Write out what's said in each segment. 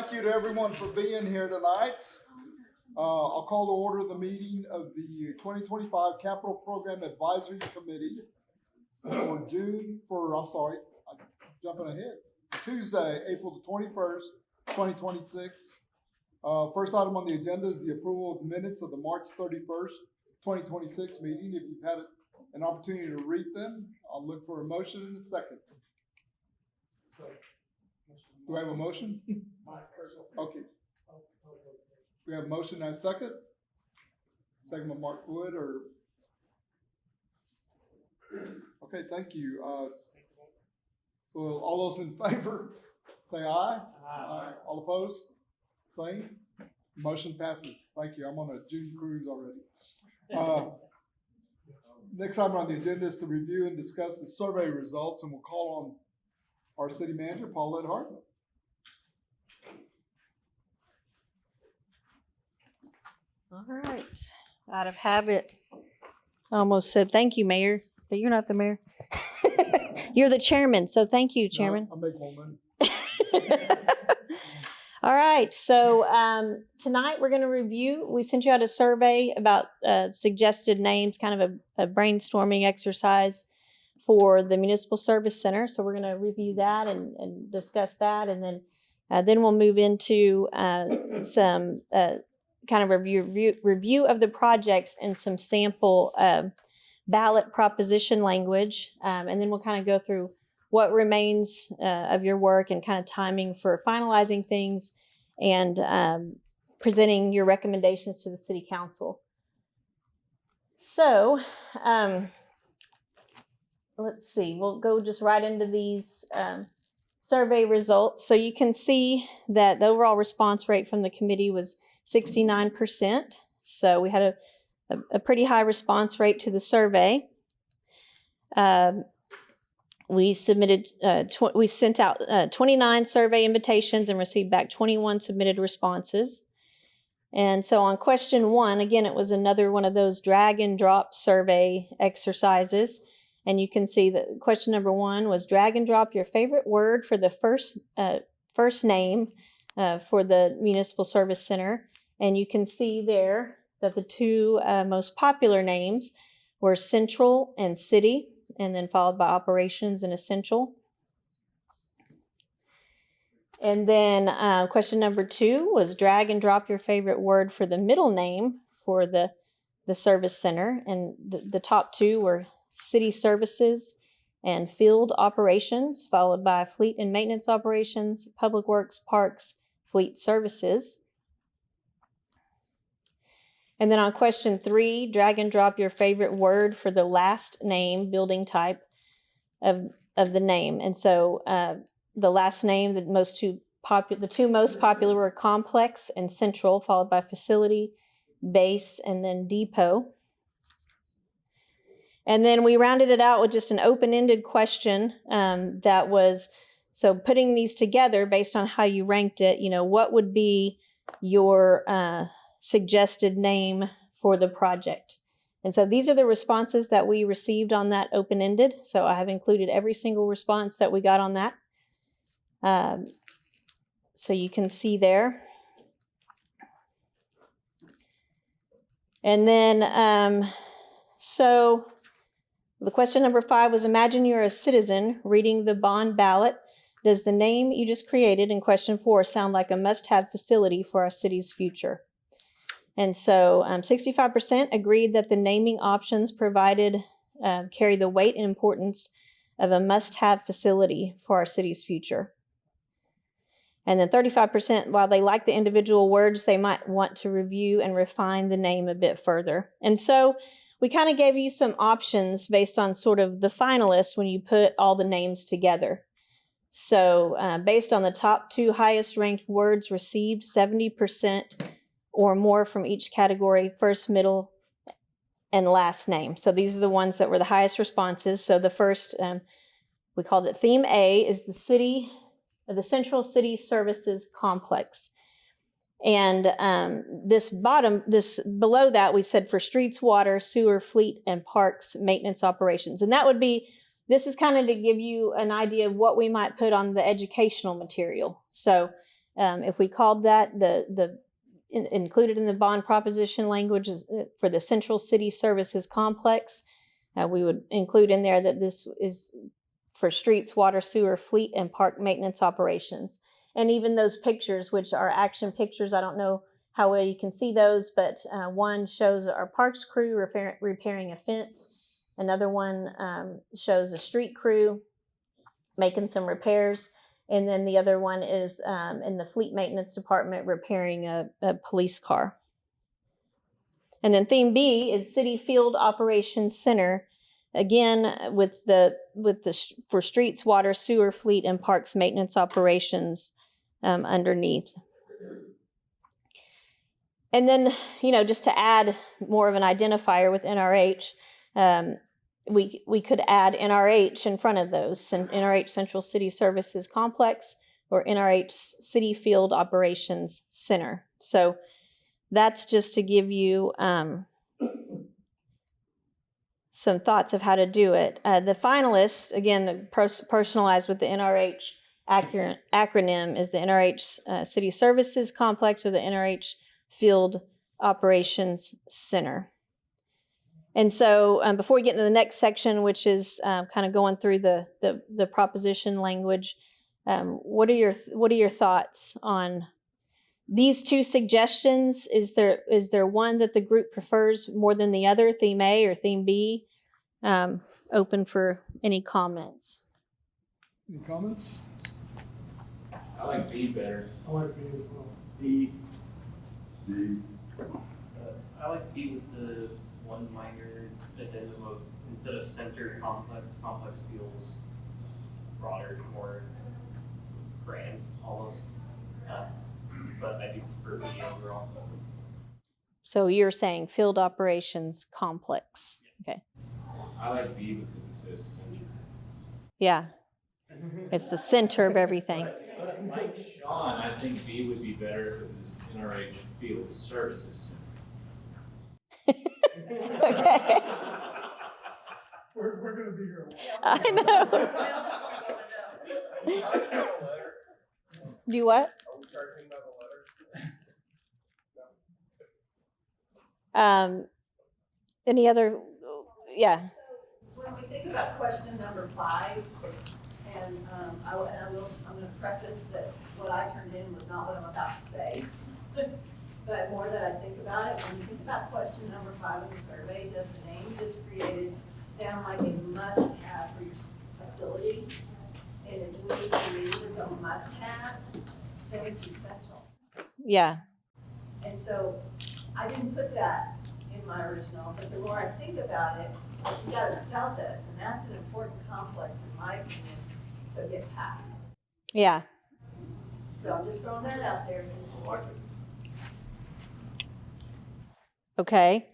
thank you to everyone for being here tonight. I'll call to order the meeting of the 2025 Capital Program Advisory Committee for Tuesday, April the 21st, 2026. First item on the agenda is the approval of minutes of the March 31st, 2026 meeting. If you've had an opportunity to read them, I'll look for a motion in a second. Do I have a motion? Okay. We have a motion and a second. Second by Mark Wood, or okay, thank you. Well, all those in favor, say aye. Aye. All opposed? Same. Motion passes. Thank you. I'm on a June cruise already. Next item on the agenda is to review and discuss the survey results, and we'll call on our city manager, Paulette Hartman. All right. Out of habit, I almost said thank you, Mayor, but you're not the mayor. You're the chairman, so thank you, Chairman. No, I'll make more money. All right. So tonight we're going to review. We sent you out a survey about suggested names, kind of a brainstorming exercise for the Municipal Service Center. So we're going to review that and discuss that, and then we'll move into some kind of review of the projects and some sample ballot proposition language, and then we'll kind of go through what remains of your work and kind of timing for finalizing things and presenting your recommendations to the City Council. So let's see, we'll go just right into these survey results. So you can see that the overall response rate from the committee was 69%. So we had a pretty high response rate to the survey. We submitted, we sent out 29 survey invitations and received back 21 submitted responses. And so on question 1, again, it was another one of those drag and drop survey exercises. And you can see that question number 1 was drag and drop your favorite word for the first name for the Municipal Service Center. And you can see there that the two most popular names were Central and City, and then followed by Operations and Essential. And then question number 2 was drag and drop your favorite word for the middle name for the Service Center. And the top 2 were City Services and Field Operations, followed by Fleet and Maintenance Operations, Public Works, Parks, Fleet Services. And then on question 3, drag and drop your favorite word for the last name, building type of the name. And so the last name, the two most popular were complex and central, followed by facility, base, and then depot. And then we rounded it out with just an open-ended question that was, so putting these together based on how you ranked it, what would be your suggested name for the project? And so these are the responses that we received on that open-ended. So I have included every single response that we got on that. So you can see there. And then, so the question number 5 was, imagine you're a citizen reading the bond ballot. Does the name you just created in question 4 sound like a must-have facility for our city's future? And so 65% agreed that the naming options provided carry the weight and importance of a must-have facility for our city's future. And then 35%, while they like the individual words, they might want to review and refine the name a bit further. And so we kind of gave you some options based on sort of the finalists when you put all the names together. So based on the top 2 highest ranked words received, 70% or more from each category, first, middle, and last name. So these are the ones that were the highest responses. So the first, we called it Theme A, is the Central City Services Complex. And this below that, we said for streets, water, sewer, fleet, and parks maintenance operations. And that would be, this is kind of to give you an idea of what we might put on the educational material. So If we called that included in the bond proposition language is for the Central City Services Complex, we would include in there that this is for streets, water, sewer, fleet, and park maintenance operations. And even those pictures, which are action pictures, I don't know how well you can see those, but one shows our parks crew repairing a fence. Another one shows a street crew making some repairs. And then the other one is in the fleet maintenance department repairing a police car. And then theme B is City Field Operations Center, again for streets, water, sewer, fleet, and parks maintenance operations underneath. And then, just to add more of an identifier with NRH, we could add NRH in front of those, and NRH Central City Services Complex or NRH City Field Operations Center. So that's just to give you some thoughts of how to do it. The finalists, again, personalized with the NRH acronym, is the NRH City Services Complex or the NRH Field Operations Center. And so before we get into the next section, which is kind of going through the proposition language, what are your thoughts on these two suggestions? Is there one that the group prefers more than the other, theme A or theme B? Open for any comments. Any comments? I like B better. I like B as well. B. I like B with the one minor addendum of instead of center complex feels broader, more grand almost. But I do prefer B overall. So you're saying field operations complex. Okay. I like B because it says center. Yeah. It's the center of everything. But like Sean, I think B would be better if it was NRH Field Services. Okay. We're gonna be here. I know. Do what? Are we starting about the letter? Any other? Yeah. When we think about question number 5, and I'm going to preface that what I turned in was not what I'm about to say, but more that I think about it. When you think about question number 5 in the survey, does the name just created sound like a must-have for your facility? And if we believe it's a must-have, then it's essential. Yeah. And so I didn't put that in my original, but the more I think about it, you gotta sell this, and that's an important complex, in my opinion, to get past. Yeah. So I'm just throwing that out there. I like it. Okay.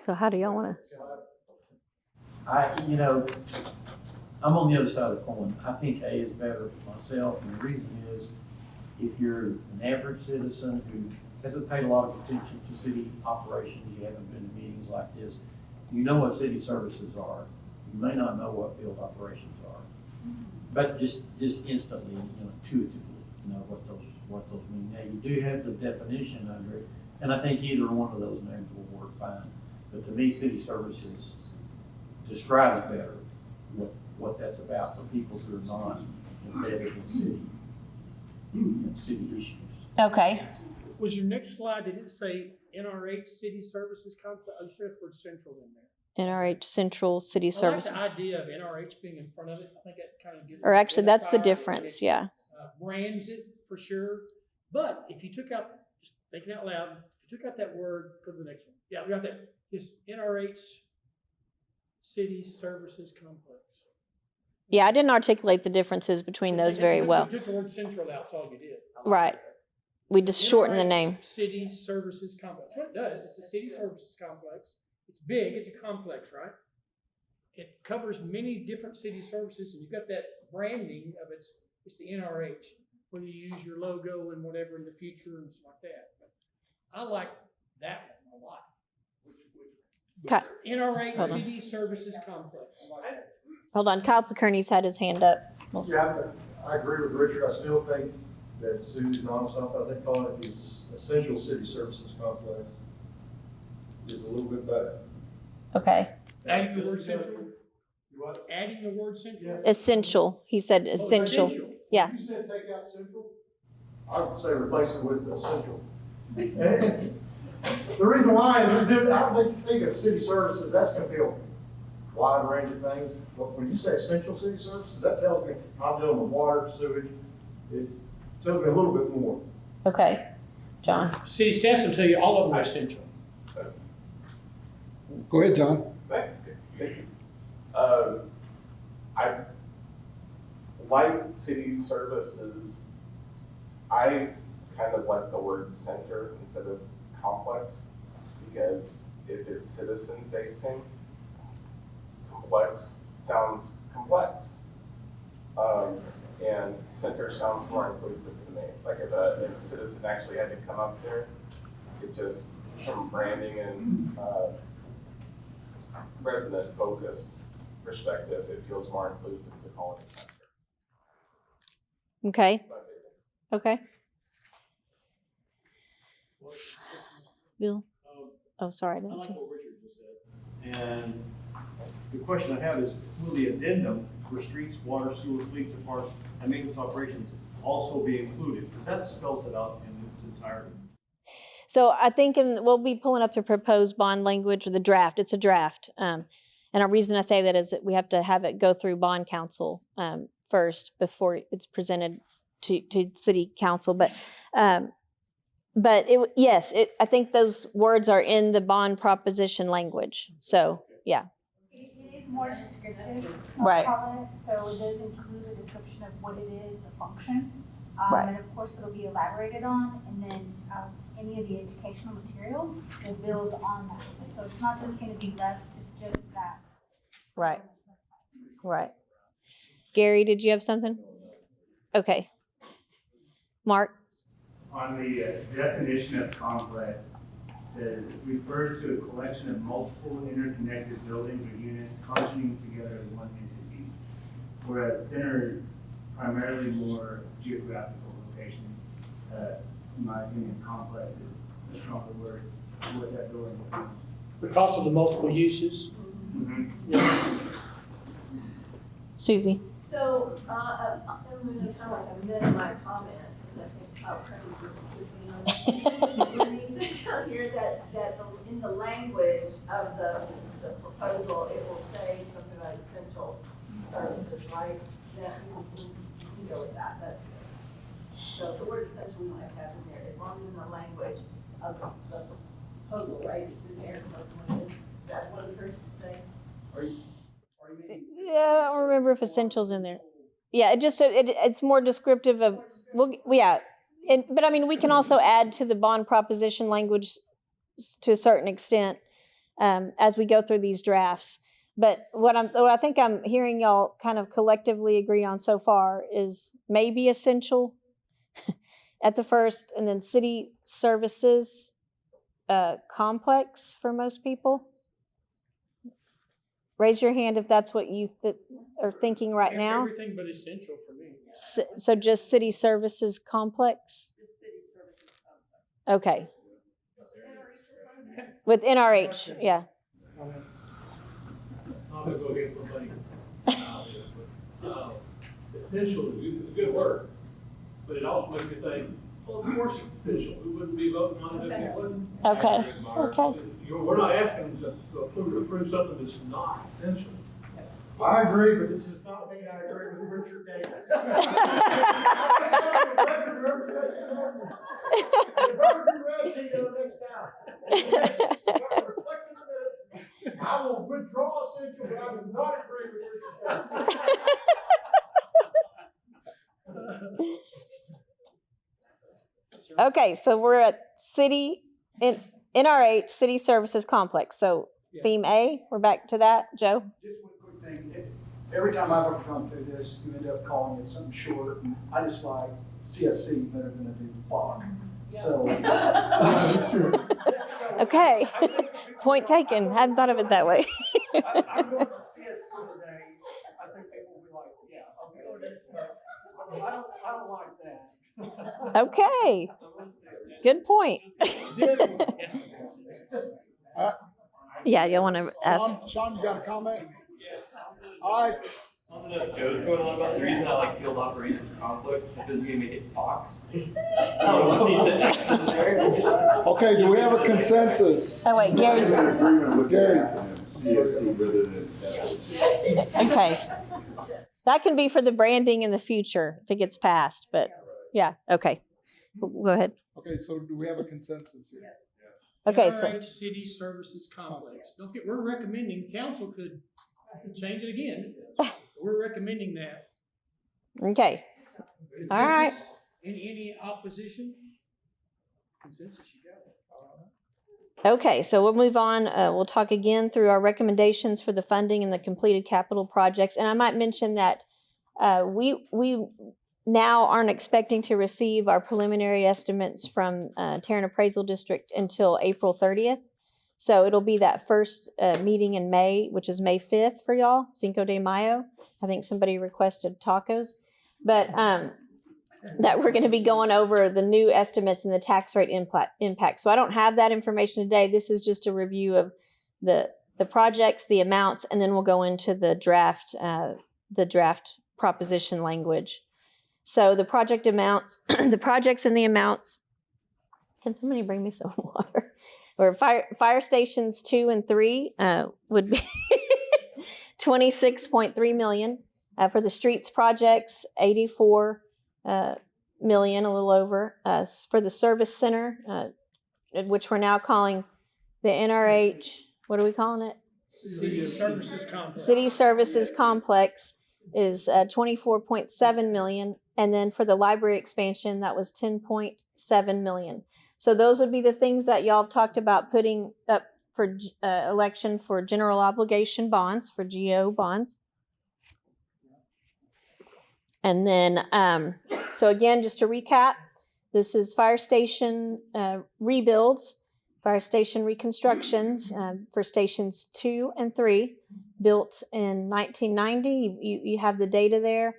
So how do y'all want to? I'm on the other side of the coin. I think A is better for myself, and the reason is, if you're an average citizen who hasn't paid a lot of attention to city operations, you haven't been to meetings like this, you know what city services are. You may not know what field operations are, but just instantly, intuitively, what those mean. Now, you do have the definition under it, and I think either one of those names will work fine. But to me, city services describe it better, what that's about for people who are not embedded in city issues. Okay. Was your next slide, did it say NRH City Services Complex? Oh, you said the word central in there. NRH Central City Services. I like the idea of NRH being in front of it. I think that kind of gives. Or actually, that's the identifier, difference. Yeah. Brands it for sure. But if you took out, just thinking out loud, if you took out that word, go to the next one. Yeah, we got that. It's NRH City Services Complex. Yeah, I didn't articulate the differences between those very well. You took the word central out, that's all you did. Right. We just shortened the NRH name. City Services Complex. What it does, it's a city services complex. It's big, it's a complex, right? It covers many different city services, and you've got that branding of it's the NRH, where you use your logo and whatever in the future and stuff like that. But I like that one a lot. NRH City Services Complex. Hold on, Kyle Pikerny's had his hand up. Yeah, I agree with Richard. I still think that Susie's on something. I think calling it the Essential City Services Complex is a little bit better. Okay. Adding the word central? You what? Adding the word central? Yes. Essential. He said Oh, essential. Yeah. You said take out central? I would say replace it with essential. And the reason why is I think of city services, that's gonna be a wide range of things. But when you say essential city services, that tells me I'm dealing with water, sewage. It tells me a little bit more. Okay. John. City staff will tell you all of them are essential. Go ahead, John. Thank you. I like city services. I kind of like the word center instead of complex, because if it's citizen facing, complex sounds complex. And center sounds more inclusive to me. Like if a citizen actually had to come up there, it just, from branding and resident focused perspective, it feels more inclusive to call it a center. Okay. That's my favorite. Okay. Bill. Oh, sorry. I I didn't like see. what Richard just said. And the question I have is, will the addendum for streets, water, sewer, fleets, and parks, and maintenance operations also be included? Because that spells it out in its entirety. So I think we'll be pulling up the proposed bond language or the draft. It's a draft. And our reason I say that is that we have to have it go through bond council first before it's presented to city council. But yes, I think those words are in the bond proposition language. So yeah. It is more descriptive, Right. call it, so it does include a description of what it is, the function. Right. And of course, it'll be elaborated on, and then any of the educational material will build on that. So it's not just gonna be left to just that. Right. Right. Gary, did you have something? Okay. Mark? On the definition of complex, says it refers to a collection of multiple interconnected buildings or units functioning together as one entity. Whereas center is primarily more geographical location. In my opinion, complex is a stronger word for what that building will be. Because of the multiple uses. Susie? So, I'm gonna kind of like amend my comment, and I think Kyle Craig's with me on this. When he said down here that in the language of the proposal, it will say something about essential services, right? That we can go with that, that's good. So the word essential we might have in there, as long as in the language of the proposal, right? It's in there, is that what I heard you say? Yeah, I don't remember if essentials in there. Yeah, it's more descriptive of, yeah. But I mean, we can also add to the bond proposition language to a certain extent as we go through these drafts. But what I think I'm hearing y'all kind of collectively agree on so far is maybe essential at the first, and then city services complex for most people. Raise your hand if that's what you are thinking right now. Everything but essential for me. So just city services complex? Okay. With NRH, yeah. I'm gonna go against my buddy. Essential is a good word, but it also makes me think, well, of course it's essential. We wouldn't be voting on it if it wasn't. Okay. Okay. We're not asking them to approve something that's not essential. I agree, but this is not me, I agree with Richard Davis. I will withdraw essential, but I will not agree with Richard Davis. Okay, so we're at NRH, City Services Complex. So theme A, we're back to that. Joe? Just one quick thing. Every time I've ever gone through this, you end up calling it something short. And I just like CSC better than I do block. So. Okay. Point taken. Hadn't thought of it that way. I'm going to CSC today. I think people will be like, yeah, okay. I don't like that. Okay, good point. Yeah, you want to ask? Sean, you got a comment? All right. I don't know if Joe's going on about the reason I like field operations complex, because you can make it Fox. You see the X in there. Okay, do we have a consensus? Oh, wait, Gary's. Gary. Okay. That can be for the branding in the future if it gets passed, but yeah, okay. Go ahead. Okay, so do we have a consensus here? Okay, so NRH City Services Complex. Don't get, we're recommending, council could change it again. We're recommending that. okay. All right. Consensus? Any opposition? Consensus, you got it. Okay, so we'll move on. We'll talk again through our recommendations for the funding and the completed capital projects. And I might mention that we now aren't expecting to receive our preliminary estimates from Tarrant Appraisal District until April 30th. So it'll be that first meeting in May, which is May 5th for y'all, Cinco de Mayo. I think somebody requested tacos. But that we're going to be going over the new estimates and the tax rate impact. So I don't have that information today. This is just a review of the projects, the amounts, and then we'll go into the draft proposition language. So the project amounts, the projects and the amounts. Can somebody bring me some water? Or fire stations 2 and 3 would be $26.3 million. For the streets projects, $84 million, a little over. For the service center, which we're now calling the NRH, what are we calling it? City Services Complex. City Services Complex is $24.7 million. And then for the library expansion, that was $10.7 million. So those would be the things that y'all have talked about putting up for election for general obligation bonds, for GO bonds. And then, so again, just to recap, this is fire station rebuilds, fire station reconstructions for stations 2 and 3, built in 1990. You have the data there.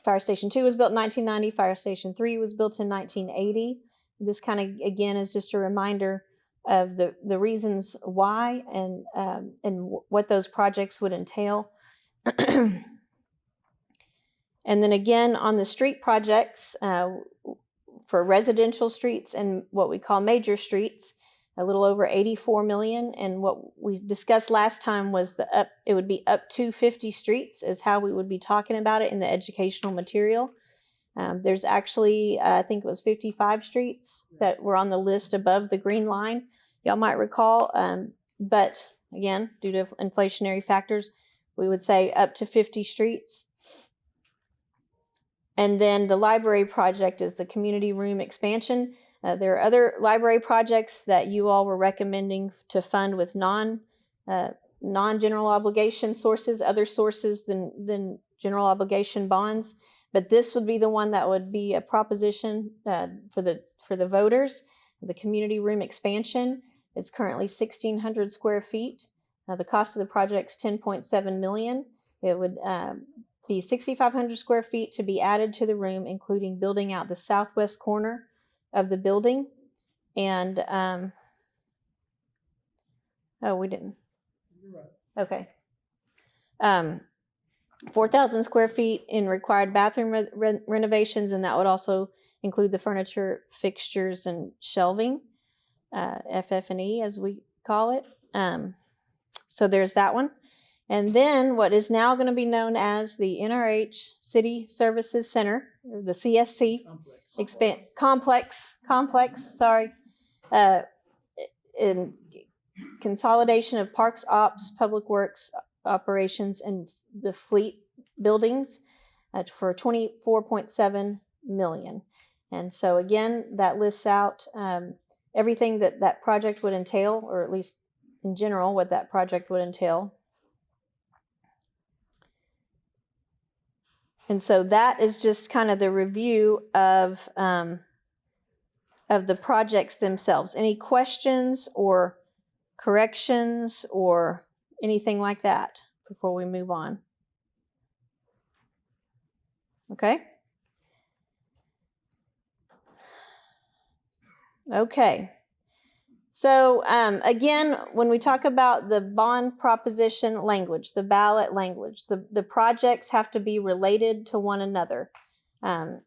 Fire station 2 was built in 1990. Fire station 3 was built in 1980. This kind of, again, is just a reminder of the reasons why and what those projects would entail. And then again, on the street projects, for residential streets and what we call major streets, a little over $84 million. And what we discussed last time was it would be up to 50 streets is how we would be talking about it in the educational material. There's actually, I think it was 55 streets that were on the list above the green line, y'all might recall. But again, due to inflationary factors, we would say up to 50 streets. And then the library project is the community room expansion. There are other library projects that you all were recommending to fund with non-general obligation sources, other sources than general obligation bonds. But this would be the one that would be a proposition for the voters. The community room expansion is currently 1,600 square feet. The cost of the project is $10.7 million. It would be 6,500 square feet to be added to the room, including building out the southwest corner of the building. And, oh, we didn't. Okay. 4,000 square feet in required bathroom renovations, and that would also include the furniture, fixtures, and shelving, FF&E as we call it. So there's that one. And then what is now going to be known as the NRH City Services Center, or the CSC complex, in consolidation of parks ops, public works operations, and the fleet buildings for $24.7 million. And so again, that lists out everything that project would entail, or at least in general what that project would entail. And so that is just kind of the review of the projects themselves. Any questions or corrections or anything like that before we move on? Okay. Okay. So again, when we talk about the bond proposition language, the ballot language, the projects have to be related to one another. And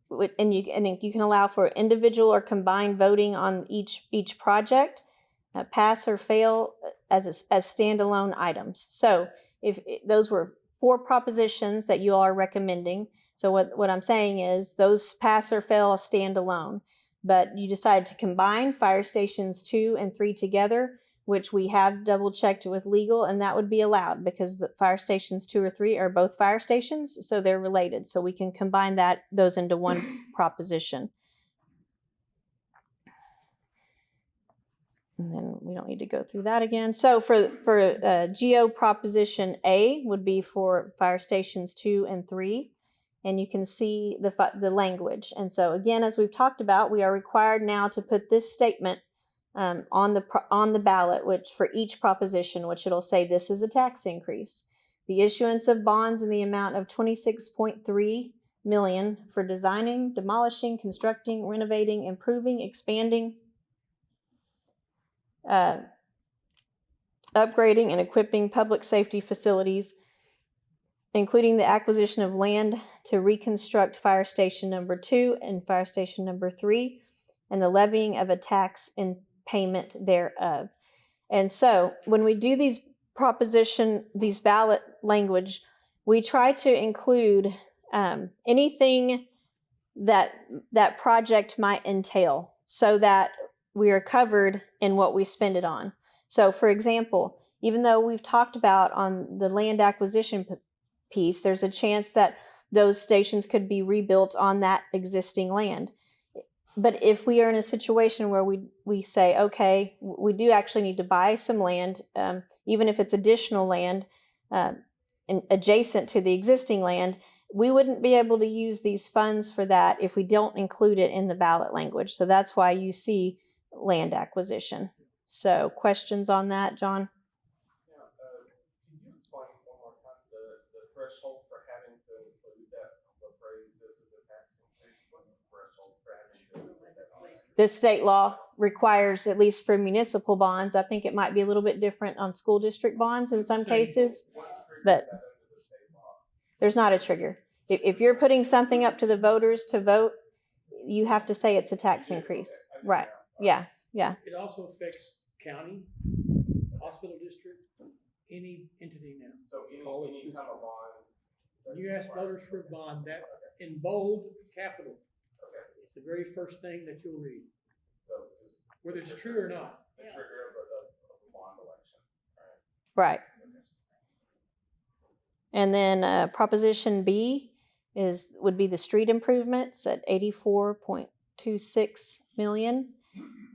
you can allow for individual or combined voting on each project, pass or fail as standalone items. So if those were 4 propositions that you all are recommending, so what I'm saying is those pass or fail standalone, but you decide to combine fire stations 2 and 3 together, which we have double checked with legal, and that would be allowed because the fire stations 2 or 3 are both fire stations, so they're related. So we can combine those into one proposition. And then we don't need to go through that again. So for GO proposition A would be for fire stations 2 and 3. And you can see the language. And so again, as we've talked about, we are required now to put this statement on the ballot, which for each proposition, which it'll say this is a tax increase. The issuance of bonds in the amount of $26.3 million for designing, demolishing, constructing, renovating, improving, expanding, upgrading, and equipping public safety facilities, including the acquisition of land to reconstruct Fire Station Number 2 and Fire Station Number 3, and the levying of a tax in payment thereof. And so when we do these ballot language, we try to include anything that project might entail so that we are covered in what we spend it on. So for example, even though we've talked about on the land acquisition piece, there's a chance that those stations could be rebuilt on that existing land. But if we are in a situation where we say, okay, we do actually need to buy some land, even if it's additional land adjacent to the existing land, we wouldn't be able to use these funds for that if we don't include it in the ballot language. So that's why you see land acquisition. So questions on that, John? Can you explain one more time the threshold for having to include that, the phrase, this is a tax increase? What's the threshold for having to include that? The state law requires, at least for municipal bonds, I think it might be a little bit different on school district bonds in some cases, but there's not a trigger. If you're putting something up to the voters to vote, you have to say it's a tax increase. Right. Yeah. Yeah. It also affects county, hospital district, any entity now. So any kind of bond. You ask voters for a bond, that in bold capital. Okay. It's the very first thing that you'll read, So just whether it's true or not. the trigger of the bond election. Right. And then Proposition B would be the street improvements at $84.26 million.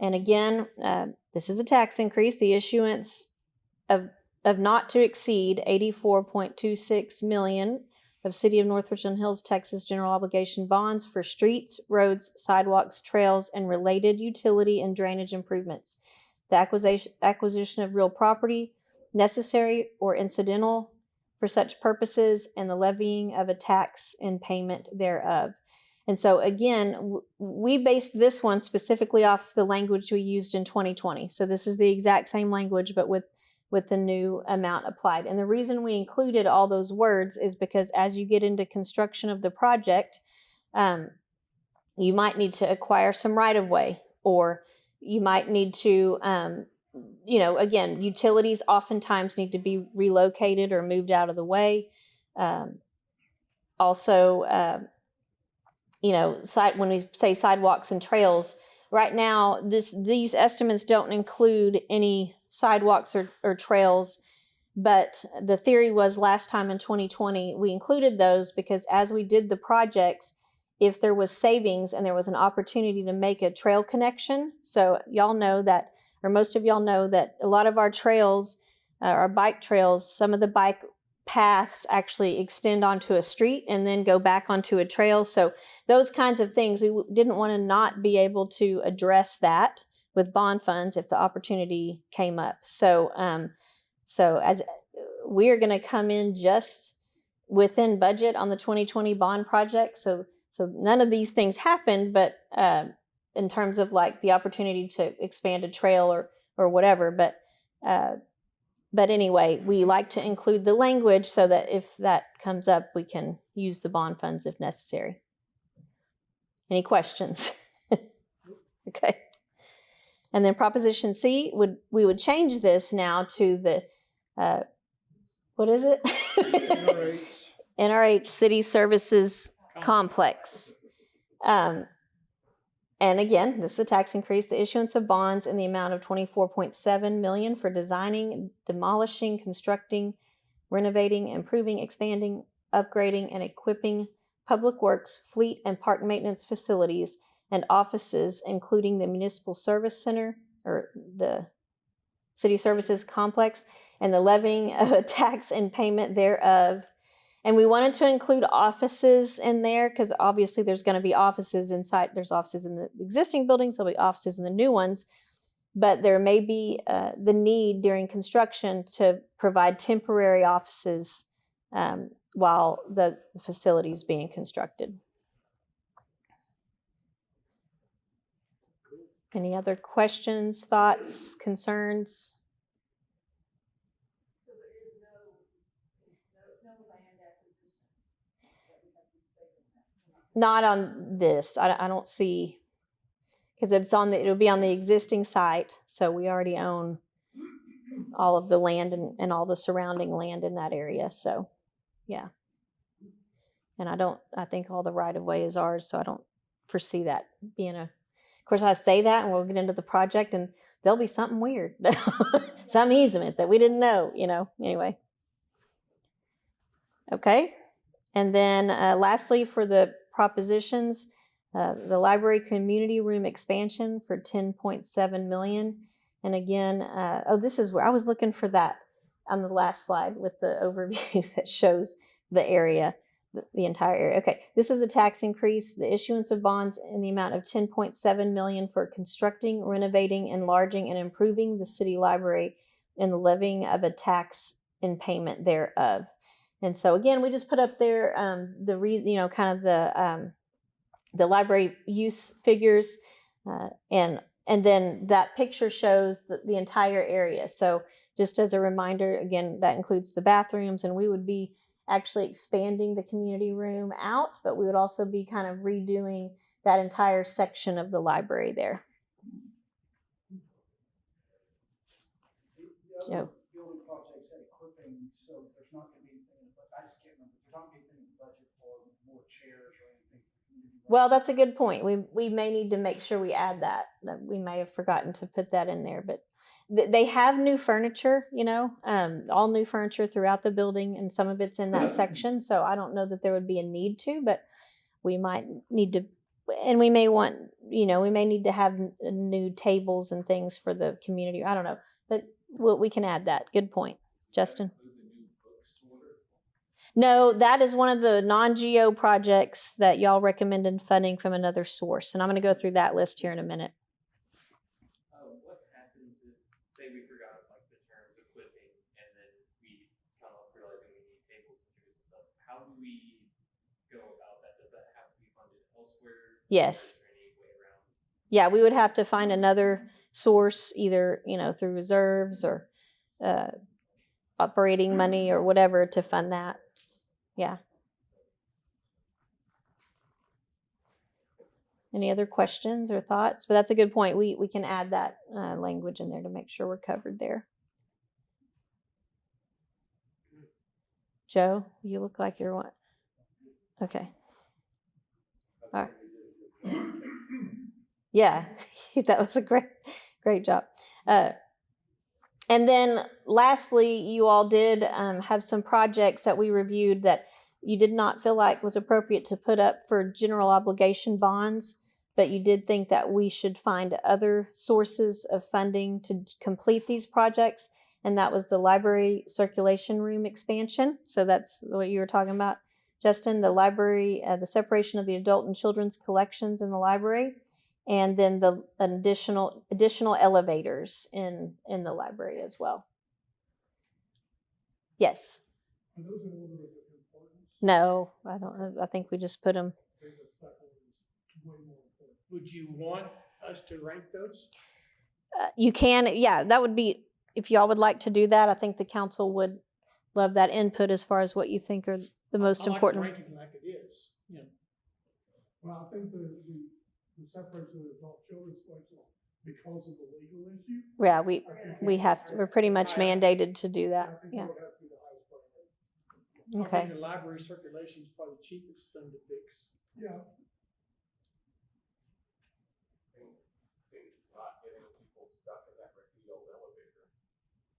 And again, this is a tax increase. The issuance of not to exceed $84.26 million of City of North Richland Hills, Texas general obligation bonds for streets, roads, sidewalks, trails, and related utility and drainage improvements. The acquisition of real property necessary or incidental for such purposes, and the levying of a tax in payment thereof. And so again, we based this one specifically off the language we used in 2020. So this is the exact same language, but with the new amount applied. And the reason we included all those words is because as you get into construction of the project, you might need to acquire some right-of-way, or you might need to, again, utilities oftentimes need to be relocated or moved out of the way. Also, when we say sidewalks and trails, right now, these estimates don't include any sidewalks or trails, but the theory was last time in 2020, we included those because as we did the projects, if there was savings and there was an opportunity to make a trail connection, so y'all know that, or most of y'all know that a lot of our trails, our bike trails, some of the bike paths actually extend onto a street and then go back onto a trail. So those kinds of things, we didn't want to not be able to address that with bond funds if the opportunity came up. So as we are going to come in just within budget on the 2020 bond project. So none of these things happened, but in terms of like the opportunity to expand a trail or whatever. But anyway, we like to include the language so that if that comes up, we can use the bond funds if necessary. Any questions? Okay. And then Proposition C, we would change this now to the, what is it? NRH. NRH City Services Complex. And again, this is a tax increase, the issuance of bonds in the amount of $24.7 million for designing, demolishing, constructing, renovating, improving, expanding, upgrading, and equipping public works, fleet, and park maintenance facilities and offices, including the Municipal Service Center or the City Services Complex, and the levying of a tax and payment thereof. And we wanted to include offices in there because obviously there's going to be offices inside. There's offices in the existing buildings. There'll be offices in the new ones. But there may be the need during construction to provide temporary offices while the facility is being constructed. Any other questions, thoughts, concerns? Not on this. I don't see, because it'll be on the existing site, so we already own all of the land and all the surrounding land in that area. So, yeah. And I think all the right of way is ours, so I don't foresee that being of course, I say that, and we'll get into the project, and there'll be something weird, some easement that we didn't know, anyway. Okay. And then lastly, for the propositions, the library community room expansion for $10.7 million. And again, this is where I was looking for that on the last slide with the overview that shows the area, the entire area. Okay, this is a tax increase, the issuance of bonds in the amount of $10.7 million for constructing, renovating, enlarging, and improving the city library and the levying of a tax in payment thereof. And so again, we just put up there the library use figures, and then that picture shows the entire area. So just as a reminder, again, that includes the bathrooms, and we would be actually expanding the community room out, but we would also be kind of redoing that entire section of the library there. Joe. Building projects and equipping, so there's not going to be anything, but I just can't remember. There's not going to be anything in the budget for more chairs or anything. Well, that's a good point. We may need to make sure we add that. We may have forgotten to put that in there, but they have new furniture, all new furniture throughout the building, and some of it's in that section. So I don't know that there would be a need to, but we might need to, and we may want, we may need to have new tables and things for the community. I don't know, but we can add that. Good point, Justin. No, that is one of the non-GO projects that y'all recommended funding from another source. And I'm going to go through that list here in a minute. What happens if, say we forgot like the terms equipping, and then we come up realizing we need tables and chairs and stuff? How do we go about that? Does that have to be funded elsewhere? Yes. Or is there any way around? Yeah, we would have to find another source, either, through reserves or operating money or whatever to fund that. Yeah. Any other questions or thoughts? But that's a good point. We can add that language in there to make sure we're covered there. Joe, you look like you're what? Okay. All right. Yeah, that was a great job. And then lastly, you all did have some projects that we reviewed that you did not feel like was appropriate to put up for general obligation bonds, but you did think that we should find other sources of funding to complete these projects. And that was the library circulation room expansion. So that's what you were talking about, Justin, the library, the separation of the adult and children's collections in the library, and then the additional elevators in the library as well. Yes. Are those in order of importance? No, I don't. I think we just put them. I think the second is way more important. Would you want us to rank those? You can, yeah, that would be, if y'all would like to do that, I think the council would love that input as far as what you think are the most important. I like ranking like it is, you know. Well, I think the separation of adult children's selections because of the legal issue. Yeah, we have to, we're pretty much mandated to do I that, think yeah. that would have to be the highest priority. I Okay. think the library circulation is probably the cheapest thing to fix. Yeah. Not getting people stuck in that rickety old elevator.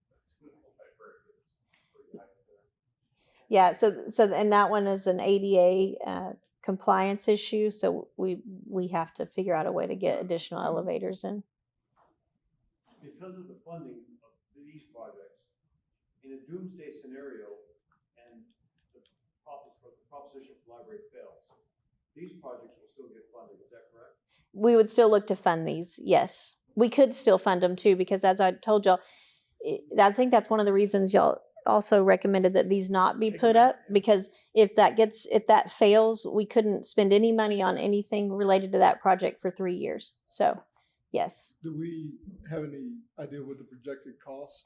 That's in the library. It's pretty high up there. Yeah, so and that one is an ADA compliance issue, so we have to figure out a way to get additional elevators in. Because of the funding of these projects, in a doomsday scenario, and the proposition for library fails, these projects will still get funded, is that correct? We would still look to fund these, yes. We could still fund them too, because as I told y'all, I think that's one of the reasons y'all also recommended that these not be put up, because if that fails, we couldn't spend any money on anything related to that project for 3 years. So, yes. Do we have any idea what the projected cost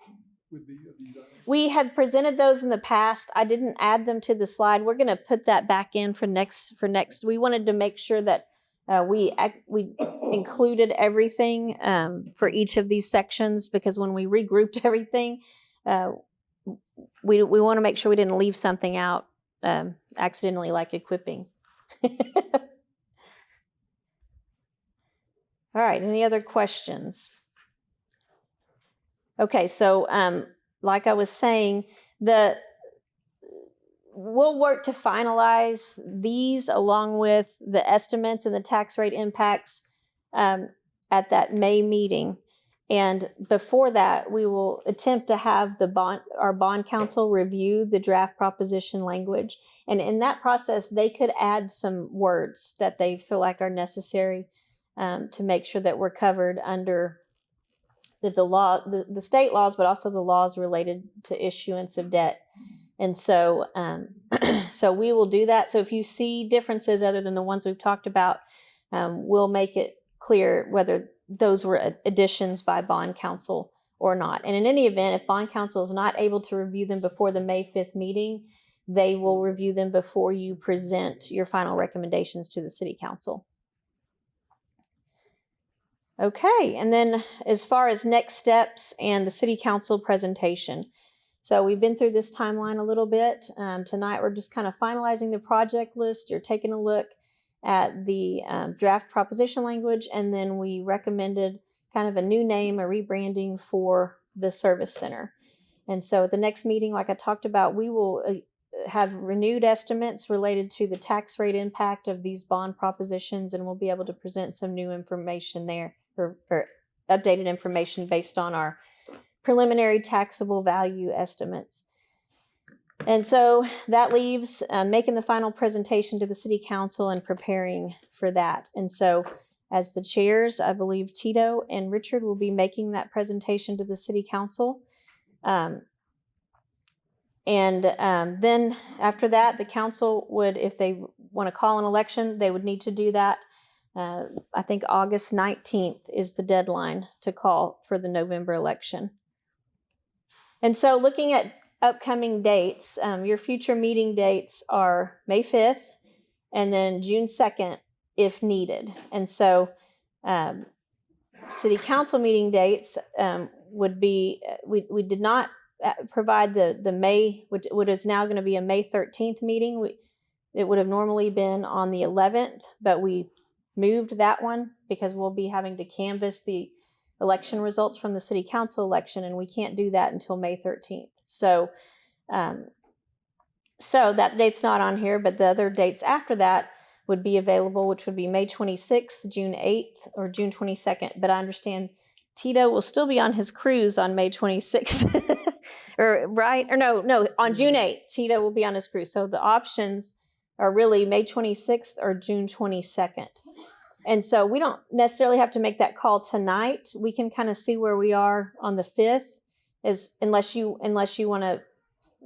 would be of these items? We had presented those in the past. I didn't add them to the slide. We're going to put that back in for next. We wanted to make sure that we included everything for each of these sections, because when we regrouped everything, we want to make sure we didn't leave something out accidentally, like equipping. All right, any other questions? Okay, so like I was saying, we'll work to finalize these along with the estimates and the tax rate impacts at that May meeting. And before that, we will attempt to have our bond counsel review the draft proposition language. And in that process, they could add some words that they feel like are necessary to make sure that we're covered under the state laws, but also the laws related to issuance of debt. And so, so we will do that. So if you see differences other than the ones we've talked about, we'll make it clear whether those were additions by bond counsel or not. And in any event, if bond counsel is not able to review them before the May 5th meeting, they will review them before you present your final recommendations to the city council. Okay, and then as far as next steps and the city council presentation. So we've been through this timeline a little bit. Tonight we're just kind of finalizing the project list. You're taking a look at the draft proposition language, and then we recommended kind of a new name, a rebranding for the service center. And so at the next meeting, like I talked about, we will have renewed estimates related to the tax rate impact of these bond propositions, and we'll be able to present some new information there, or updated information based on our preliminary taxable value estimates. And so that leaves making the final presentation to the city council and preparing for that. And so as the chairs, I believe Tito and Richard will be making that presentation to the city council. Then after that, the council would, if they want to call an election, they would need to do that. I think August 19th is the deadline to call for the November election. And so looking at upcoming dates, your future meeting dates are May 5th and then June 2nd if needed. And so city council meeting dates would be, we did not provide the May, what is now going to be a May 13th meeting. It would have normally been on the 11th, but we moved that one because we'll be having to canvass the election results from the city council election, and we can't do that until May 13th. So that date's not on here, but the other dates after that would be available, which would be May 26th, June 8th, or June 22nd. But I understand Tito will still be on his cruise on May 26th, on June 8th, Tito will be on his cruise. So the options are really May 26th or June 22nd. And so we don't necessarily have to make that call tonight. We can kind of see where we are on the 5th, unless you want to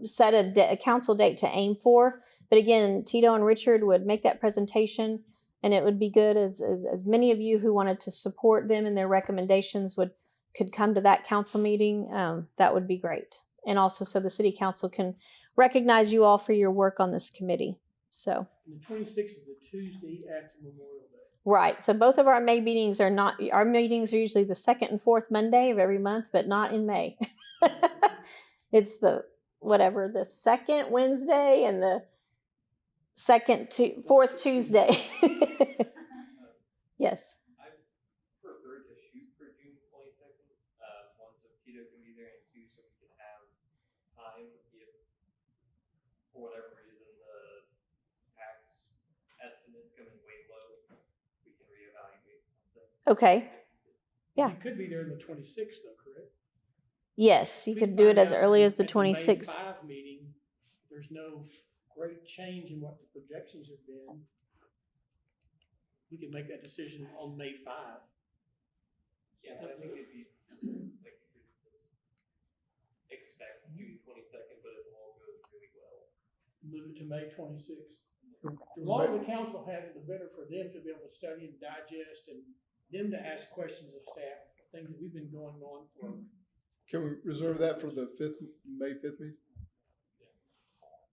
set a council date to aim for. But again, Tito and Richard would make that presentation, And it would be good as many of you who wanted to support them and their recommendations could come to that council meeting. That would be great. And also so the city council can recognize you all for your work on this committee. So. The 26th is the Tuesday after Memorial Day. Right. So both of our May meetings are not, our meetings are usually the second and fourth Monday of every month, but not in May. It's the second Wednesday and the fourth Tuesday. Yes. I prefer to shoot for June 22nd. One, so Keto can be there, and two, so we can have time if, for whatever reason, the tax estimate's coming way low, we can reevaluate something. Okay. Yeah. You could be there on the 26th, though, correct? Yes, you could do it as early as the 26th. May 5 meeting, there's no great change in what the projections have been. We can make that decision on May 5. Yeah, but I think it'd be, like, expect June 22nd, but it all goes really well. Move it to May 26th. The longer the council has it, the better for them to be able to study and digest and them to ask questions of staff, things that we've been going on for. Can we reserve that for the May 5th meeting?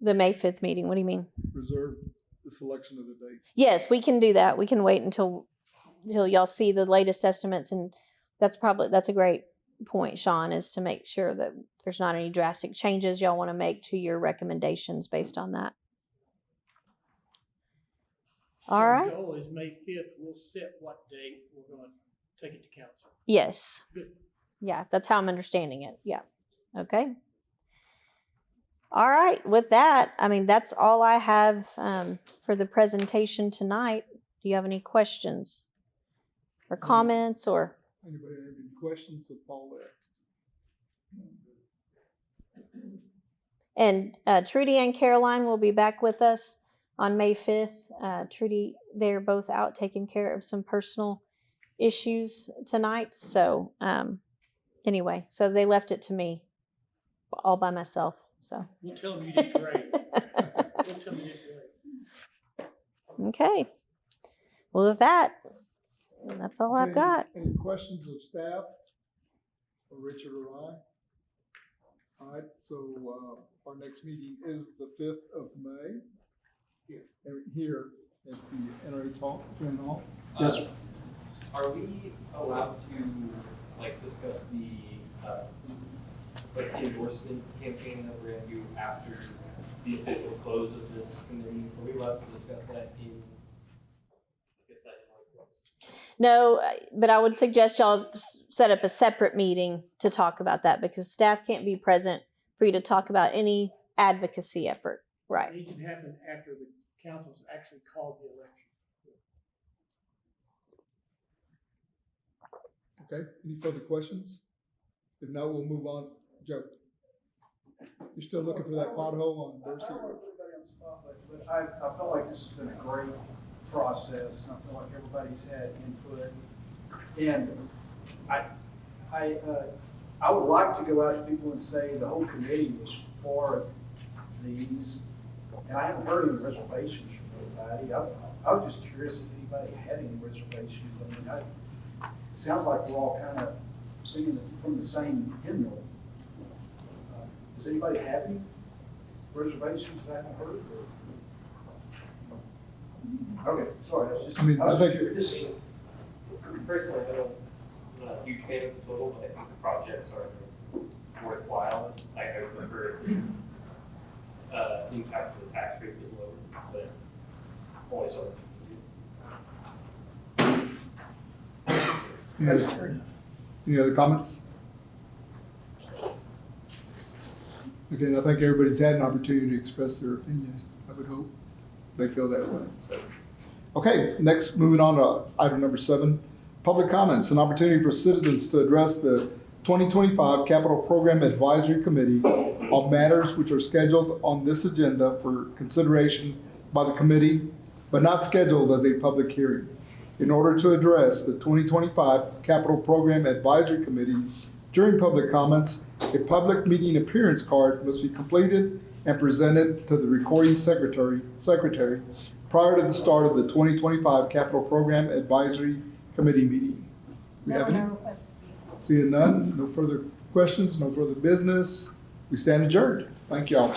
The May 5th meeting, what do you mean? Reserve the selection of the date. Yes, we can do that. We can wait until y'all see the latest estimates, and that's a great point, Sean, is to make sure that there's not any drastic changes y'all want to make to your recommendations based on that. All right. The goal is May 5th, we'll set what date we're going to take it to council. Yes. Good. Yeah, that's how I'm understanding it. Yeah. Okay. All right. With that, I mean, that's all I have for the presentation tonight. Do you have any questions or comments or? Anybody have any questions of Paulette? And Trudy and Caroline will be back with us on May 5th. Trudy, they're both out taking care of some personal issues tonight. So anyway, so they left it to me all by myself. So We'll tell them you did great. We'll tell them you did great. okay. Well, with that, that's all I've got. Any questions of staff or Richard or I? All right, so our next meeting is the 5th of May here at the NRA Hall. Yes, sir. Are we allowed to discuss the the endorsement campaign that we're gonna do after the official close of this committee? Are we allowed to discuss that in this? No, but I would suggest y'all set up a separate meeting to talk about that because staff can't be present for you to talk about any advocacy effort. Right. It needs to happen after the council's actually called the election. Okay, any further questions? If not, we'll move on. Joe, you're still looking for that pothole on Bercy? I don't want to put everybody on the spot, but I felt like this has been a great process, and I feel like everybody's had input. And I would like to go out to people and say the whole committee was for these, and I haven't heard any reservations from anybody. I was just curious if anybody had any reservations. I mean, it sounds like we're all kind of singing this from the same hymnal. Does anybody have any reservations that I haven't heard? Okay, sorry, that's just. I mean, I think curious. Personally, I'm not a huge fan of the total, but I think the projects are worthwhile. I prefer the impact of the tax rate was lower, but only so. Any other comments? Okay, and I think everybody's had an opportunity to express their opinion. I would hope they feel that way. So, okay, next, moving on to item number 7, public comments. An opportunity for citizens to address the 2025 Capital Program Advisory Committee on matters which are scheduled on this agenda for consideration by the committee, but not scheduled as a public hearing. In order to address the 2025 Capital Program Advisory Committee during public comments, a public meeting appearance card must be completed and presented to the recording secretary prior to the start of the 2025 Capital Program Advisory Committee meeting. We have any? No requests received. Seeing none, no further questions, no further business. We stand adjourned. Thank you all.